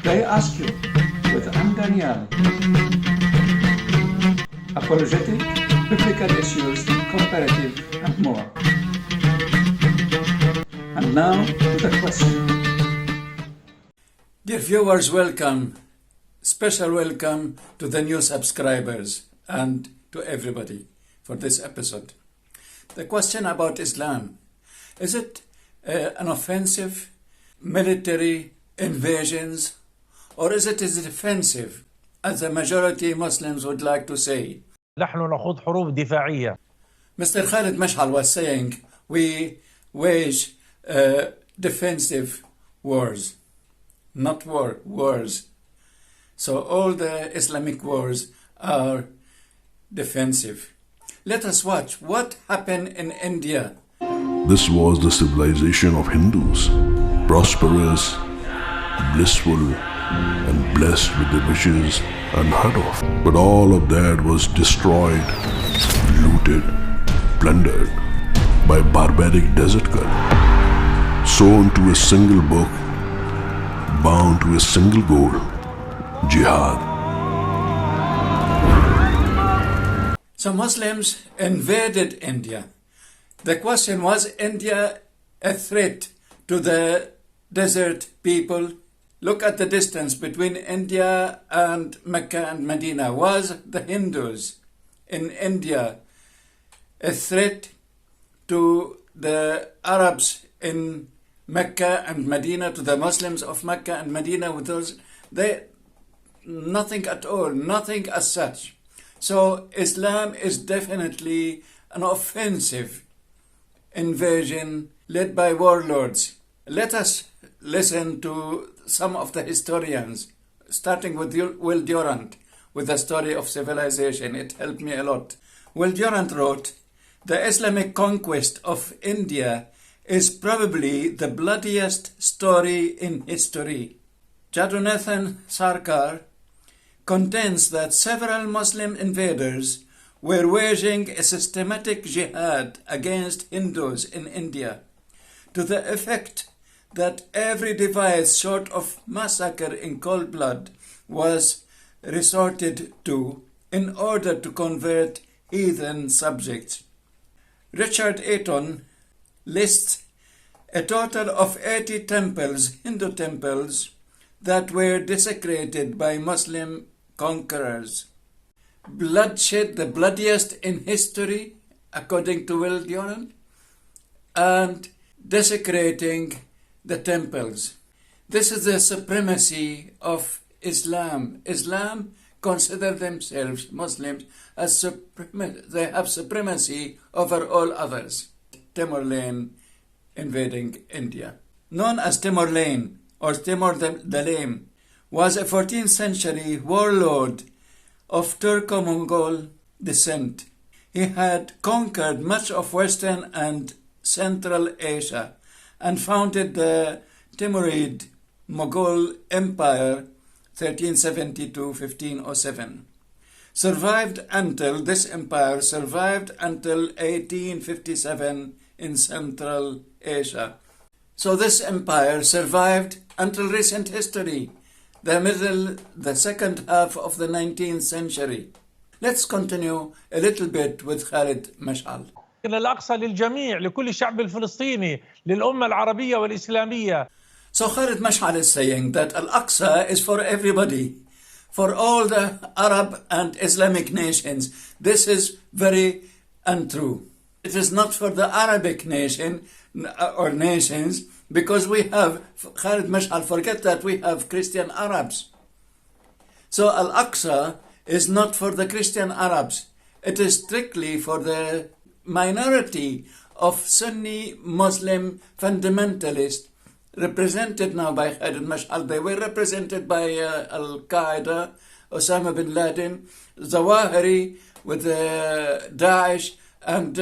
They ask you with M. Daniel, apologetic, biblical issues, comparative, and more. And now to the question. Dear viewers, welcome. Special welcome to the new subscribers and to everybody for this episode. The question about Islam. Is it an offensive, military invasions, or is it defensive, as the majority Muslims would like to say? نحن نخوض حروب دفاعية. Mr. Khalid Mashal was saying we wage defensive wars, not wars. So all the Islamic wars are defensive. Let us watch what happened in India. This was the civilization of Hindus, prosperous, blissful, and blessed with the wishes unheard of. But all of that was destroyed, looted, plundered by barbaric desert cult, sewn to a single book, bound to a single goal, jihad. So Muslims invaded India. The question was, India a threat to the desert people? Look at the distance between India and Mecca and Medina. Was the Hindus in India a threat to the Arabs in Mecca and Medina, to the Muslims of Mecca and Medina? With those, nothing at all, nothing as such. So Islam is definitely an offensive invasion led by warlords. Let us listen to some of the historians, starting with Will Durant, with the story of civilization. It helped me a lot. Will Durant wrote, "The Islamic conquest of India is probably the bloodiest story in history." Jadunathan Sarkar contends that several Muslim invaders were waging a systematic jihad against Hindus in India, to the effect that every device short of massacre in cold blood was resorted to in order to convert heathen subjects. Richard Ayton lists a total of 80 temples, Hindu temples, that were desecrated by Muslim conquerors. Bloodshed, the bloodiest in history, according to Will Durant, and desecrating the temples. This is the supremacy of Islam. Islam consider themselves, Muslims, as they have supremacy over all others. Tamerlane invading India. Known as Tamerlane or Timur the Lame, was a 14th century warlord of Turco-Mongol descent. He had conquered much of Western and Central Asia and founded the Timurid Mughal Empire 1370-1507. This empire survived until 1857 in Central Asia. So this empire survived until recent history, the second half of the 19th century. Let's continue a little bit with Khalid Mashal. الأقصى للجميع، لكل الشعب الفلسطيني، للأمة العربية والإسلامية. So Khalid Mashal is saying that Al-Aqsa is for everybody, for all the Arab and Islamic nations. This is very untrue. It is not for the Arabic nation or nations, because we have, Khalid Mashal, forget that we have Christian Arabs. So Al-Aqsa is not for the Christian Arabs. It is strictly for the minority of Sunni Muslim fundamentalists, represented now by Khalid Mashal. They were represented by Al-Qaeda, Osama bin Laden, Zawahiri with Daesh, and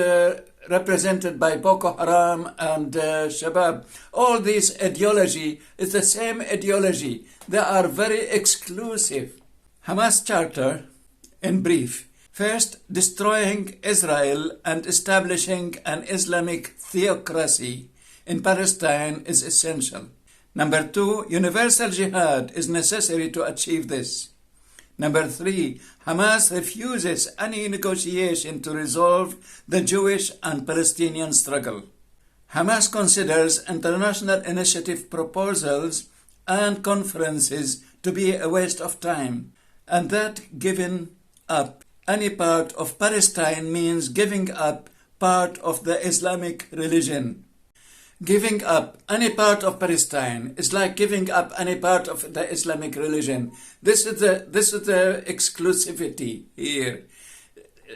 represented by Boko Haram and Shabab. All this ideology is the same ideology. They are very exclusive. Hamas Charter, in brief, first, destroying Israel and establishing an Islamic theocracy in Palestine is essential. Number 2, universal jihad is necessary to achieve this. Number 3, Hamas refuses any negotiation to resolve the Jewish and Palestinian struggle. Hamas considers international initiative proposals and conferences to be a waste of time, and that giving up any part of Palestine means giving up part of the Islamic religion. Giving up any part of Palestine is like giving up any part of the Islamic religion. This is the exclusivity here.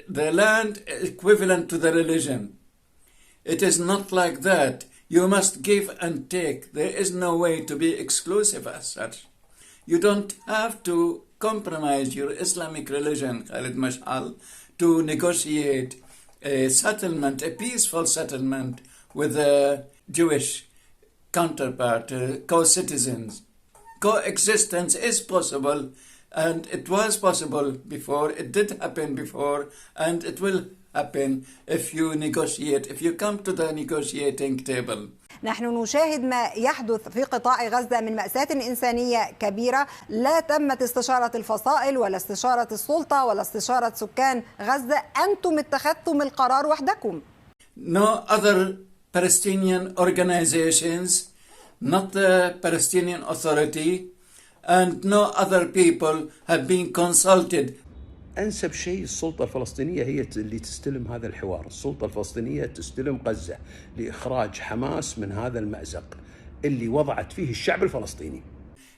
The land is equivalent to the religion. It is not like that. You must give and take. There is no way to be exclusive as such. You don't have to compromise your Islamic religion, Khalid Mash'al, to negotiate a settlement, a peaceful settlement with a Jewish counterpart, co-citizens. Coexistence is possible, and it was possible before, it did happen before, and it will happen if you negotiate, if you come to the negotiating table. نحن نشاهد ما يحدث في قطاع غزة من مأساة إنسانية كبيرة. لا تمت استشارة الفصائل ولا استشارة السلطة ولا استشارة سكان غزة. أنتم اتخذتم القرار وحدكم. No other Palestinian organizations, not the Palestinian Authority, and no other people have been consulted. أنسب شيء السلطة الفلسطينية هي اللي تستلم هذا الحوار. السلطة الفلسطينية تستلم غزة لإخراج حماس من هذا المأزق اللي وضعت فيه الشعب الفلسطيني.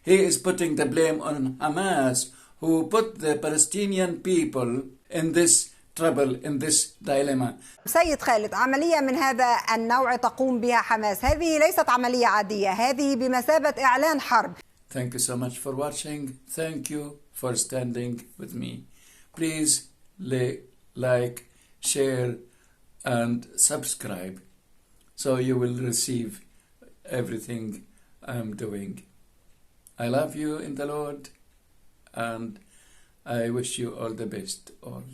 He is putting the blame on Hamas, who put the Palestinian people in this trouble, in this dilemma. سيد خالد، عملية من هذا النوع تقوم بها حماس، هذه ليست عملية عادية، هذه بمثابة إعلان حرب. Thank you so much for watching. Thank you for standing with me. Please like, share, and subscribe so you will receive everything I'm doing. I love you in the Lord, and I wish you all the best, all.